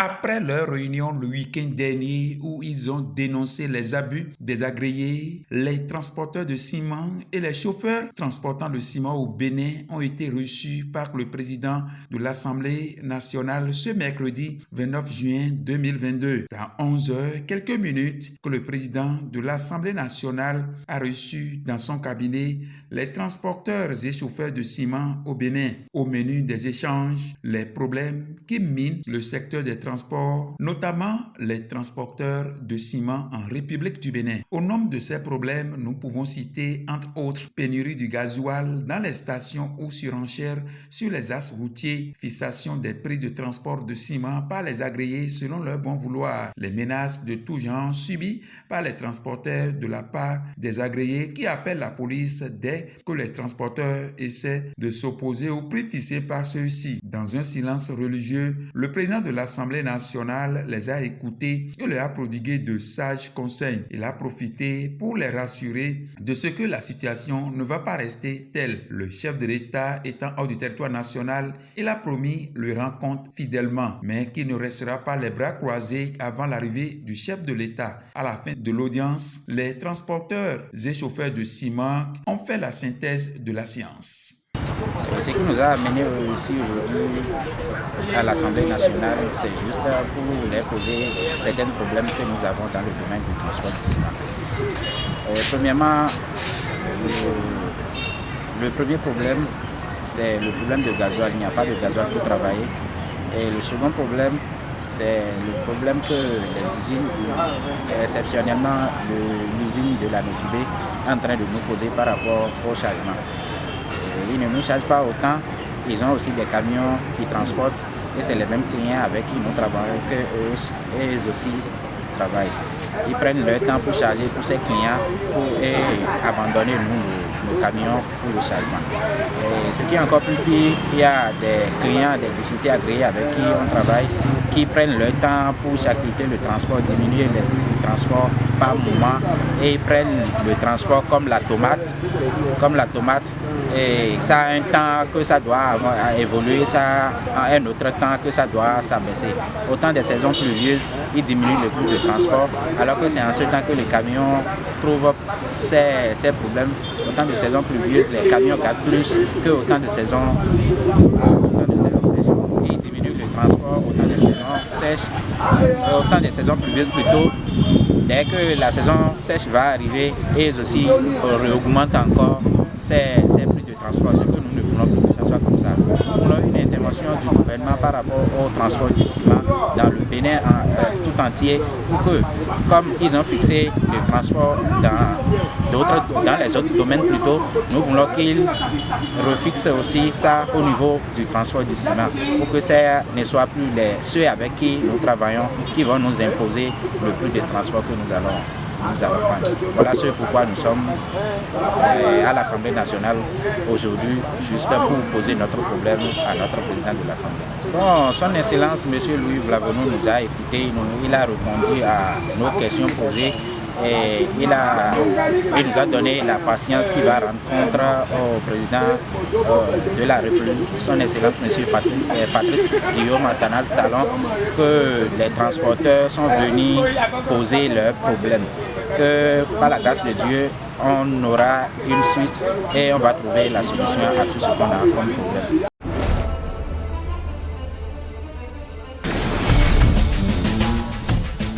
Après leur réunion le week-end dernier où ils ont dénoncé les abus des agréés, les transporteurs de ciment et les chauffeurs transportant le ciment au Bénin ont été reçus par le président de l'Assemblée nationale ce mercredi 29 juin 2022. À 11h, quelques minutes que le président de l'Assemblée nationale a reçu dans son cabinet les transporteurs et chauffeurs de ciment au Bénin. Au menu des échanges, les problèmes qui minent le secteur des transports, notamment les transporteurs de ciment en République du Bénin. Au nombre de ces problèmes, nous pouvons citer entre autres pénurie du gasoil dans les stations ou surenchères sur les axes routiers, fixation des prix de transport de ciment par les agréés selon leur bon vouloir, les menaces de tout genre subies par les transporteurs de la part des agréés qui appellent la police dès que les transporteurs essaient de s'opposer au prix fixé par ceux-ci. Dans un silence religieux, le président de l'Assemblée nationale les a écoutés et leur a prodigué de sages conseils. Il a profité pour les rassurer de ce que la situation ne va pas rester telle. Le chef de l'État étant hors du territoire national, il a promis le rendre compte fidèlement, mais qu'il ne restera pas les bras croisés avant l'arrivée du chef de l'État. À la fin de l'audience, les transporteurs et chauffeurs de ciment ont fait la synthèse de la séance. Ce qui nous a amenés ici aujourd'hui à l'Assemblée nationale, c'est juste pour leur poser certains problèmes que nous avons dans le domaine du transport du ciment. Premièrement, le premier problème, c'est le problème de gasoil. Il n'y a pas de gasoil pour travailler. Et le second problème, c'est le problème que les usines, exceptionnellement l'usine de la Nocibé, est en train de nous poser par rapport au chargement. Ils ne nous chargent pas autant, ils ont aussi des camions qui transportent et c'est les mêmes clients avec qui nous travaillons qu'eux aussi travaillent. Ils prennent leur temps pour charger pour ces clients et abandonner nos camions pour le chargement. Et ce qui est encore plus pire, il y a des clients, des distributeurs agréés avec qui on travaille, qui prennent leur temps pour chaculter le transport, diminuer les coûts du transport par moment et ils prennent le transport comme la tomate. Et ça a un temps que ça doit évoluer, ça a un autre temps que ça doit s'abaisser. Au temps des saisons pluvieuses, ils diminuent le coût de transport, alors que c'est en ce temps que les camions trouvent ces problèmes. Au temps de saison pluvieuse, les camions gardent plus qu'au temps de saison sèche. Et ils diminuent le transport au temps des saisons sèches, au temps des saisons pluvieuse plutôt. Dès que la saison sèche va arriver, ils aussi augmentent encore ces prix de transport, ce que nous ne voulons plus que ça soit comme ça. Nous voulons une intervention du gouvernement par rapport au transport du ciment dans le Bénin tout entier, pour que, comme ils ont fixé le transport dans les autres domaines plutôt, nous voulons qu'ils refixent aussi ça au niveau du transport du ciment, pour que ça ne soit plus ceux avec qui nous travaillons qui vont nous imposer le prix de transport que nous allons prendre. Voilà ce pourquoi nous sommes à l'Assemblée nationale aujourd'hui, juste pour poser notre problème à notre président de l'Assemblée. Bon, son Excellence, M. Louis Vlavonou, nous a écoutés, il a répondu à nos questions posées. Et il nous a donné la patience qu'il va rendre compte au président de la République, son Excellence M. Patrice Guillaume Athanase Talon, que les transporteurs sont venus poser leurs problèmes. Que par la grâce de Dieu, on aura une suite et on va trouver la solution à tout ce qu'on a comme problème.